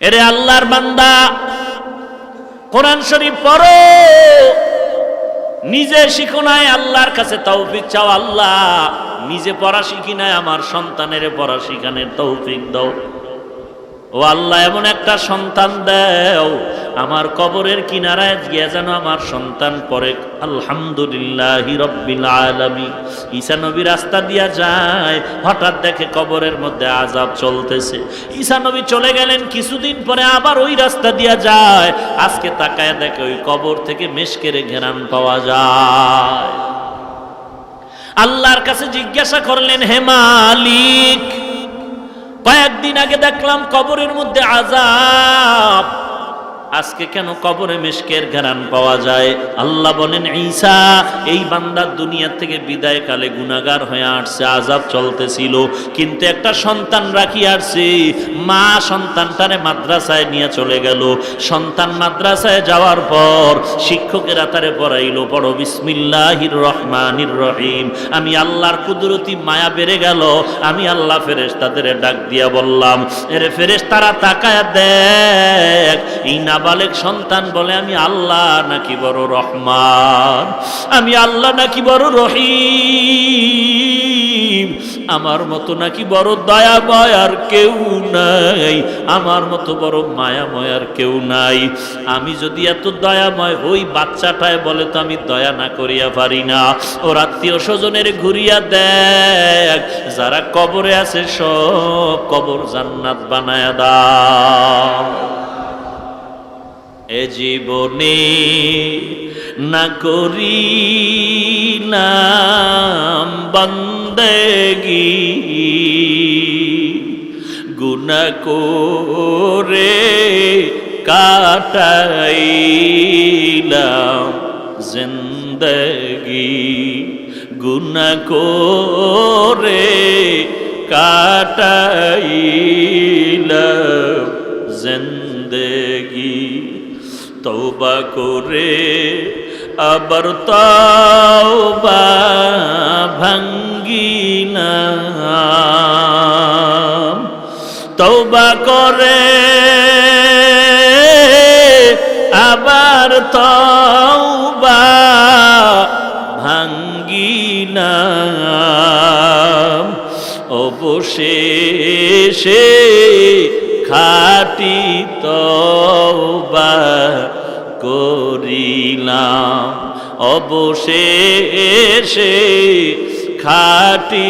এরে আল্লাহর বান্দা, কোরআন শরীফ পড়ো, নিজে শিখো নাই, আল্লাহর কাছে তৌফিক চাও। আল্লাহ নিজে পড়া শিখি নাই, আমার সন্তানের পড়া শিখানোর তৌফিক দাও। ও আল্লাহ, এমন একটা সন্তান দাও আমার কবরের কিনারায় গিয়ে যেন আমার সন্তান পড়ে আলহামদুলিল্লাহি রাব্বিল আলামিন। ঈসা নবী রাস্তা দিয়া যায়, হঠাৎ দেখে কবরের মধ্যে আযাব চলতেছে। ঈসা নবী চলে গেলেন, কিছুদিন পরে আবার ওই রাস্তা দিয়া যায়, আজকে তাকায় দেখে ওই কবর থেকে মেশকের ঘেরান পাওয়া যায়। আল্লাহর কাছে জিজ্ঞাসা করলেন, হে মালিক, কয়েকদিন আগে দেখলাম কবরের মধ্যে আযাব, আজকে কেন কবরে মিশকের ঘ্রাণ পাওয়া যায়? আল্লাহ বলেন, ঈসা এই বান্দা দুনিয়া থেকে বিদায় কালে গুনাহগার হয়ে আসছে, আযাব চলতেছিল, কিন্তু একটা সন্তান রাখি আসছে। মা সন্তানটারে মাদ্রাসায় নিয়ে চলে গেল। সন্তান মাদ্রাসায় যাওয়ার পর শিক্ষকেরা তারে পড়াইলো, পড়ো বিসমিল্লাহির রহমানির রহিম। আমি আল্লাহর কুদরতি মায়া বেড়ে গেল। আমি আল্লাহ ফেরেশতাদের ডাক দিয়া বললাম, এরে ফেরেশতারা তাকায়া দেখ, এই নাবালেগ সন্তান বলে আমি আল্লাহ নাকি বড় রহমান, আমি আল্লাহ নাকি বড় রহিম, আমার মতো নাকি বড় দয়াময় আর কেউ নাই, আমার মতো বড় মায়াময় আর কেউ নাই। আমি যদি এত দয়াময় হই, বাচ্চাটায় বলে তো আমি দয়া না করিয়া পারি না। ওর আত্মীয় স্বজনের ঘুরিয়া দেখ, যারা কবরে আছে সব কবর জান্নাত বানায়া দাও। এ জীবনে না করিলাম বান্দেগি, গুনাহ করে কাটাইলাম জিন্দেগি, গুনাহ করে কাটাইলাম জিন্দেগি। তওবা করে আবার তওবা ভাঙ্গিলাম, তওবা করে আবার তওবা ভাঙ্গিলাম, অবশেষে খাঁটি তওবা করিলাম, অবশেষে খাঁটি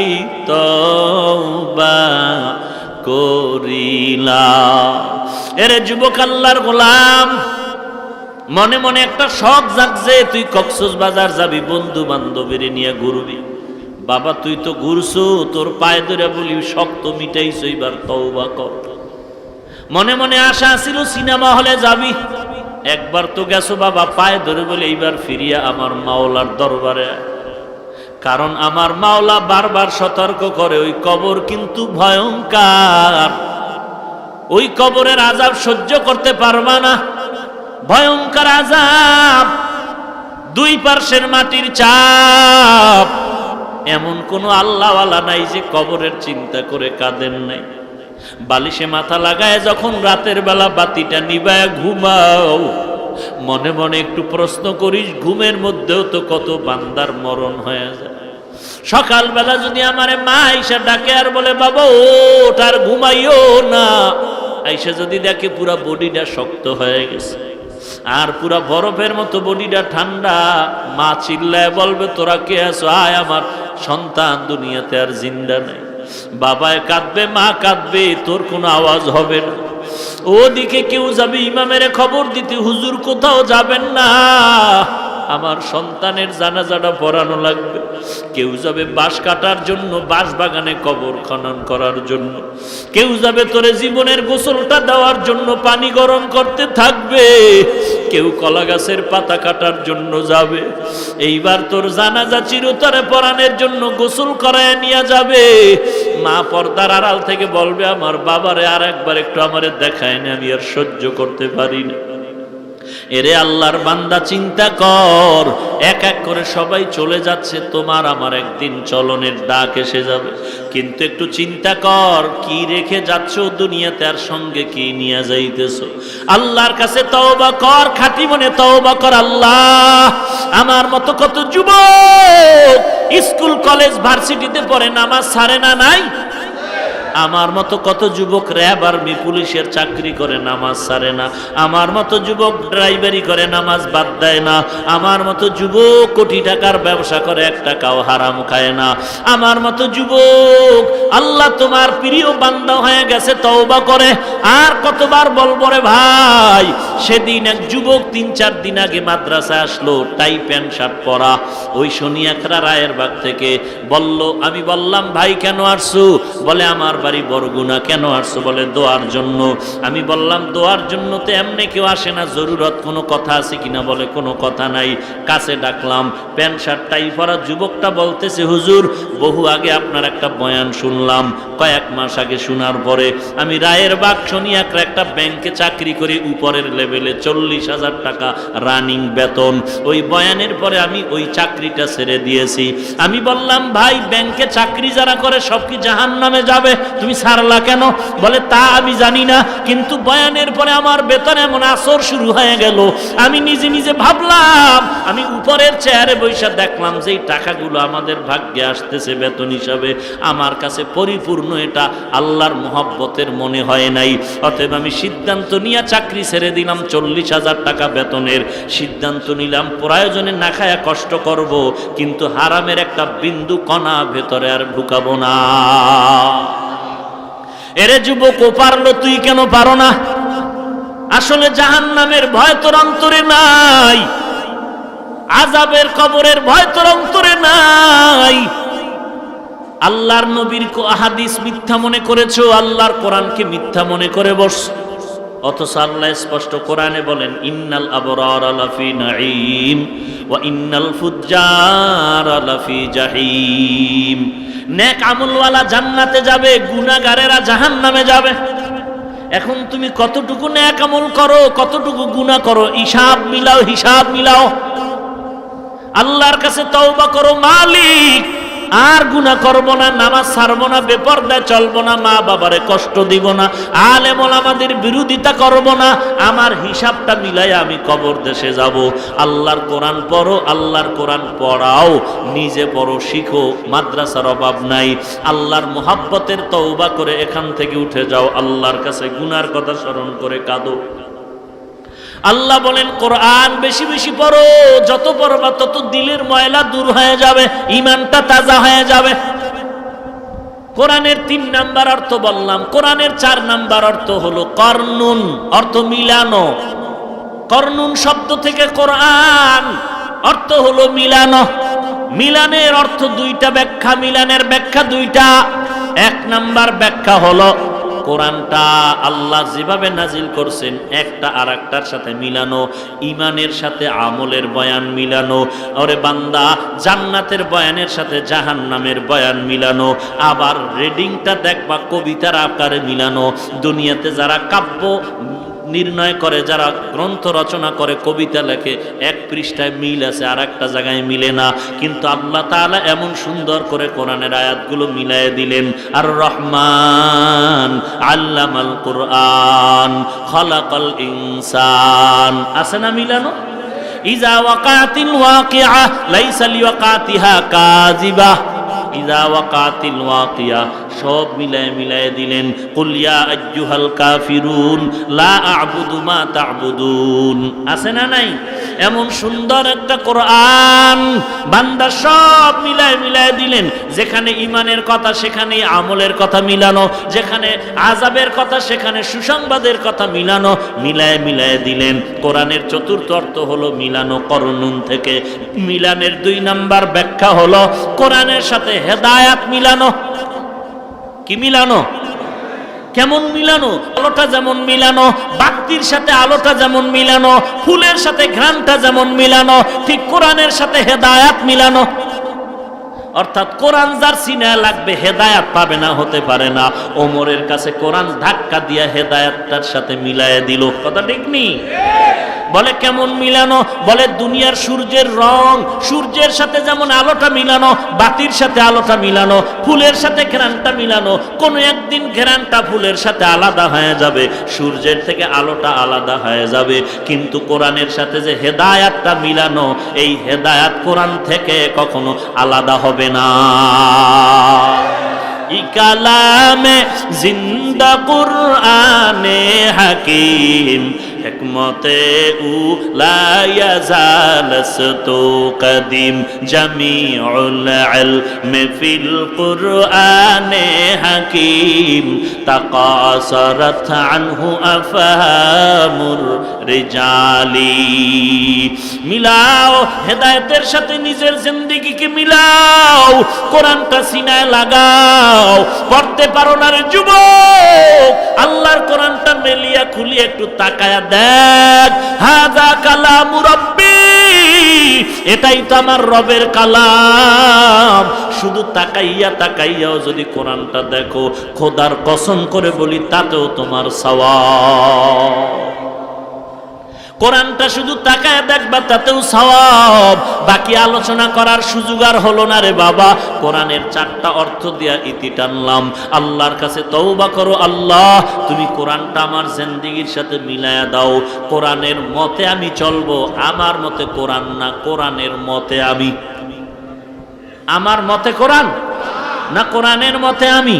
তওবা করিলাম। এরে যুবক আল্লাহর গোলাম, মনে মনে একটা শখ জাগছে, তুই কক্সবাজার যাবি, বন্ধু বান্ধবীর নিয়ে ঘুরবি। বাবা তুই তো ঘুরছো, তোর পায়ে ধরে বলি শখ তো মিটাইছ, এবার তওবা কর। মনে মনে আশা ছিল সিনেমা হলে যাবি, একবার তো গেছো বাবা, পায়ে ধরে বলে এইবার ফিরিয়া আমার মাওলার দরবারে। কারণ আমার মাওলা বারবার সতর্ক করে, ওই কবর কিন্তু ভয়ঙ্কর, ওই কবরের আযাব সহ্য করতে পারবা না, ভয়ঙ্কর আযাব, দুই পার্শ্বের মাটির চাপ। এমন কোন আল্লাহওয়ালা নাই যে কবরের চিন্তা করে কাঁদেন নাই। বালিশে মাথা লাগায় যখন রাতের বেলা বাতিটা নিবায় ঘুমাও, মনে মনে একটু প্রশ্ন করিস, ঘুমের মধ্যেও তো কত বান্দার মরণ হয়ে যায়। সকালবেলা যদি আমারে মা আইসা ডাকে আর বলে, বাবা ওঠ আর ঘুমাইও না, আইসা যদি দেখে পুরা বডিটা শক্ত হয়ে গেছে আর পুরা বরফের মতো বডিটা ঠান্ডা, মা চিল্লায় বলবে, তোরা কে আছো, আয়, আমার সন্তান দুনিয়াতে আর জিন্দা নেই। বাবায় কাঁদবে, মা কাঁদবে, তোর কোনো আওয়াজ হবে না। ওদিকে কেউ যাবে ইমামের খবর দিতে, হুজুর কোথাও যাবেন না, আমার সন্তানের জানাজাটা পড়ানো লাগবে। কেউ যাবে বাঁশ কাটার জন্য, বাঁশ বাগানে কবর খনন করার জন্য। কেউ যাবে তোরে জীবনের গোসলটা দেওয়ার জন্য, পানি গরম করতে থাকবে। কেউ কলা গাছের পাতা কাটার জন্য যাবে। এইবার তোর জানাজা চিরতরে পরাণের জন্য গোসল করায় নিয়ে যাবে। মা পর্দার আড়াল থেকে বলবে, আমার বাবারে আর একবার একটু আমারে দেখায় না, আমি আর সহ্য করতে পারি না। এরে আল্লাহর বান্দা চিন্তা কর, এক এক করে সবাই চলে যাচ্ছে, তোমার আমার একদিন চলনের ডাক এসে যাবে। কিন্তু একটু চিন্তা কর, কি রেখে যাচ্ছ দুনিয়াতে, আর সঙ্গে কি নিয়ে যাইতেছো। আল্লাহর কাছে তওবা কর, খাঁটি মনে তওবা কর। আল্লাহ, আমার মতো কত যুবক স্কুল কলেজ ভার্সিটিতে পড়ে, নামাজ ছাড়ে না? নাই? আমার মতো কত যুবক র্যাব আর্মি পুলিশের চাকরি করে, নামাজ ছাড়ে না। আমার মতো যুবক ড্রাইভারি করে, নামাজ বাদ দেয় না। আমার মতো যুবক কোটি টাকার ব্যবসা করে, এক টাকাও হারাম খায় না। আমার মতো যুবক আল্লাহ তোমার প্রিয় বান্দা হয়ে গেছে, তওবা করে। আর কতবার বলবো রে ভাই। সেদিন এক যুবক ৩-৪ দিন আগে মাদ্রাসায় আসলো, টাই প্যান্ট শার্ট পরা, ওই শনিয়াখরা রায়েরবাগ থেকে বলল। আমি বললাম, ভাই কেন আসছো? বলে, আমার বাড়ি বরগুনা। কেন আসছো? বলে, দোয়ার জন্য। আমি বললাম, দোয়ার জন্য তো এমনি কেউ আসে না, জরুরত কোনো কথা আছে কিনা? বলে, কোনো কথা নাই। কাছে ডাকলাম, প্যান্ট শার্ট টাই পরা যুবকটা বলতেছে, হুজুর বহু আগে আপনার একটা বয়ান শুনলাম, কয়েক মাস আগে শোনার পরে আমি রায়েরবাগ শনিয়াকরা একটা ব্যাংকে চাকরি করি, উপরের লেভেলে 40,000 টাকা রানিং বেতন। ওই বয়ানের পরে আমি ওই চাকরিটা ছেড়ে দিয়েছি। আমি বললাম, ভাই ব্যাংকে চাকরি যারা করে সব কি জাহান্নামে যাবে? তুমি ছাড়লা কেন? বলে, তা আমি জানি না, কিন্তু বয়ানের পরে আমার বেতন এমন আসর শুরু হয়ে গেল, আমি নিজে নিজে ভাবলাম, আমি উপরের চেয়ারে বৈশা দেখলাম যে এই টাকাগুলো আমাদের ভাগ্যে আসতেছে বেতন হিসাবে, আমার কাছে পরিপূর্ণ এটা আল্লাহর মহব্বতের মনে হয় নাই। অতএব আমি সিদ্ধান্ত নিয়ে চাকরি ছেড়ে দিলাম, 40,000 টাকা বেতনের সিদ্ধান্ত নিলাম। প্রয়োজনে না খায়া কষ্ট করব, কিন্তু হারামের একটা বিন্দু কণা ভেতরে আর ঢুকাবো না। এরে যুবক, ও পারলো, তুই কেন পারো না? আসলে জাহান্নামের ভয় তোর অন্তরে নাই, আযাবের কবরের ভয় তোর অন্তরে নাই। আল্লাহর নবীর হাদিস মিথ্যা মনে করেছো, আল্লাহর কোরআনকে মিথ্যা মনে করে বসছো। অথচ আল্লাহ স্পষ্ট কোরআনে বলেন, ইন্নাল আবরারা লাফি নাঈম ওয়া ইন্নাল ফুজ্জারা লাফি জাহিম। নেক আমলওয়ালা জান্নাতে যাবে, গুনাহগারেরা জাহান্নামে যাবে। এখন তুমি কতটুকু নেক আমল করো, কতটুকু গুনাহ করো, হিসাব মিলাও, হিসাব মিলাও। আল্লাহর কাছে তওবা করো, মালিক আর গুনাহ করব না, নামাজ ছাড়বো না, বেপরদায় চলবো না, মা বাবারে কষ্ট দিব না, আলেম ওলামাদের বিরোধিতা করব না, আমার হিসাবটা মিলাই আমি কবর দেশে যাব। আল্লাহর কোরআন পড়ো, আল্লাহর কোরআন পড়াও, নিজে পড়ো, শিখো, মাদ্রাসার অভাব নাই। আল্লাহর মুহাব্বতের তওবা করে এখান থেকে উঠে যাও, আল্লাহর কাছে গুনার কথা স্মরণ করে কাঁদো। আল্লাহ বলেন, কোরআন বেশি বেশি পড়ো, যত পড়বা তত দিলের ময়লা দূর হয়ে যাবে, ঈমানটা তাজা হয়ে যাবে। কোরআনের 3 নাম্বার অর্থ বললাম, কোরআনের 4 নাম্বার অর্থ হলো করনুন, অর্থ মিলানো। করনুন শব্দ থেকে কোরআন অর্থ হলো মিলানো। মিলানের অর্থ 2টা ব্যাখ্যা, মিলানের ব্যাখ্যা 2টা। 1 নাম্বার ব্যাখ্যা হলো কোরআনটা আল্লাহ যেভাবে নাজিল করছেন একটা আর একটার সাথে মিলানো, ইমানের সাথে আমলের বয়ান মিলানো। ওরে বান্দা, জান্নাতের বয়ানের সাথে জাহান্নামের বয়ান মিলানো। আবার রিডিংটা দেখবা কবিতার আকারে মিলানো। দুনিয়াতে যারা কাব্য নির্ণয় করে, যারা গ্রন্থ রচনা করে, কবিতা লেখে, 1 পৃষ্ঠায় মিল আছে, আর একটা জায়গায় মিলে না। কিন্তু আল্লাহ তাআলা এমন সুন্দর করে কোরআনের আয়াতগুলো মিলায়ে দিলেন। আর রহমান আল্লামাল কুরআন খালাকাল ইনসান, আছে না মিলানো? ইজা ওয়াকাতিল ওয়াকিআ লাইসা লিওয়াকাতিহা কাযিবা, ইজা ওয়াকাতিল ওয়াকিয়া, সব মিলায়ে মিলায়ে দিলেন। কুল ইয়া আইয়ুহাল কাফিরুন লা আ'বুদু মা তা'বুদুন, আছে না নাই? এমন সুন্দর একটা কোরআন বান্দা সব মিলায়ে মিলায়ে দিলেন। যেখানে ইমানের কথা সেখানে আমলের কথা মিলানো, যেখানে আযাবের কথা সেখানে সুসংবাদের কথা মিলানো, মিলায়ে মিলায়ে দিলেন। কোরআনের 4র্থ অর্থ হলো মিলানো করনুন থেকে। মিলানের 2 নাম্বার ব্যাখ্যা হলো কোরআনের সাথে হেদায়াত মিলানো। কি মিলানো? কেমন মিলানো? আলোটা যেমন মিলানো, বাতির সাথে আলোটা যেমন মিলানো, ফুলের সাথে ঘ্রাণটা যেমন মিলানো, ঠিক কোরআনের সাথে হেদায়াত মিলানো। অর্থাৎ কোরআন যার সিনা লাগবে হেদায়াত পাবে না, হতে পারে না। ওমরের কাছে কোরআন ধাক্কা দিয়া হেদায়াতটার সাথে মিলায়ে দিল। কথা ঠিক নেই? বলে কেমন মিলানো? বলে দুনিয়ার সূর্যের রং, সূর্যের সাথে যেমন আলোটা মিলানো, বাতির সাথে আলোটা মিলানো, ফুলের সাথে ঘ্রাণটা মিলানো, কোনো একদিন ঘ্রাণটা ফুলের সাথে আলাদা হয়ে যাবে, সূর্যের থেকে আলোটা আলাদা হয়ে যাবে। কিন্তু কোরআনের সাথে যে হেদায়াতটা মিলানো, এই হেদায়াত কোরআন থেকে কখনো আলাদা হবে না। কালামে জিন্দা কুরআনে হাকিম হিকমতে উ লা ইয়াজালসতু কদিম জামিউল ইলমি ফিল কুরআনে হাকিম তাকাসারাত আনহু আফহামুর রিজালি। মিলাও হেদায়েতের সাথে নিজের জিন্দেগিকে মিলাও, কোরআনটা সিনায় লাগাও। পড়তে পারো না রে যুবক, আল্লাহর কোরআনটা মেলিয়া খুলিয়ে একটু তাকায়া দেখ, হাযা কালামু রাব্বি, এটাই তো আমার রবের কালাম। শুধু তাকাইয়া তাকাইয়াও যদি কোরআনটা দেখো, খোদার কসম করে বলি তাতেও তোমার সওয়াব। কোরআনটা শুধু তাকায় দেখবা, তাতেও সওয়াব। বাকি আলোচনা করার সুযোগ আর হলো না রে বাবা। কোরআনের 4টা অর্থ দিয়া ইতি টানলাম। আল্লাহর কাছে তওবা করো, আল্লাহ তুমি কোরআনটা আমার জিন্দেগির সাথে মিলায়া দাও। কোরআনের মতে আমি চলবো, আমার মতে কোরআন না, কোরআনের মতে আমি। আমার মতে কোরআন না, কোরআনের মতে আমি।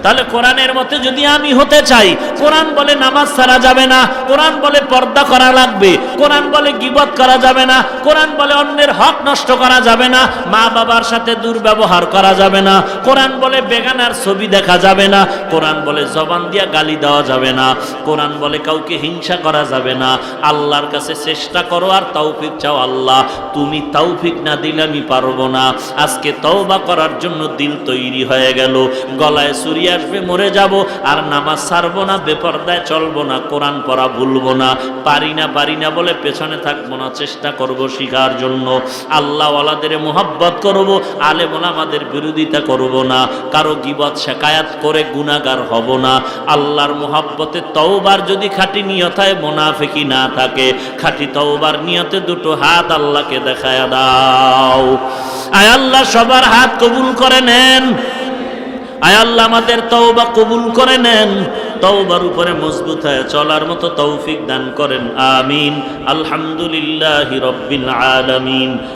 তাহলে কোরআনের মতে যদি আমি হতে চাই, কোরআন বলে নামাজ ছাড়া যাবে না, কোরআন বলে পর্দা করা লাগবে, কোরআন বলে গীবত করা যাবে না, কোরআন বলে অন্যের হক নষ্ট করা যাবে না, মা বাবার সাথে দুর্ব্যবহার করা যাবে না, কোরআন বলে বেগানার ছবি দেখা যাবে না, কোরআন বলে জবান দিয়া গালি দেওয়া যাবে না, কোরআন বলে কাউকে হিংসা করা যাবে না। আল্লাহর কাছে চেষ্টা করো আর তৌফিক চাও, আল্লাহ তুমি তৌফিক না দিলে আমি পারবো না। আজকে তওবা করার জন্য দিল তৈরি হয়ে গেল, গলায় ছুরি আসবে, মরে যাব, আর নামাজ ছাড়বো না, বেপরদায় চলবো না, কোরআন পড়া ভুলবো না, পারি না বলে পেছনে থাকবো না, চেষ্টা করব শিখার জন্য। আল্লাহ ওয়ালাদের মোহাব্বত করব, আলেম ওলামাদের বিরোধিতা করব না, কারো গীবত শিকায়াত করে গুনাহগার হব না। আল্লাহর মোহাব্বতে তওবার যদি খাঁটি নিয়ত হয়, মুনাফিকি না থাকে, খাঁটি তওবার নিয়তে দুটো হাত আল্লাহকে দেখায়া দাও। আয় আল্লাহ সবার হাত কবুল করে নেন। আয় আল্লাহ আমাদের তওবা কবুল করে নেন, তওবার উপরে মজবুত হয়ে চলার মতো তৌফিক দান করেন, আমিন। আলহামদুলিল্লাহি রাব্বিল আলামিন।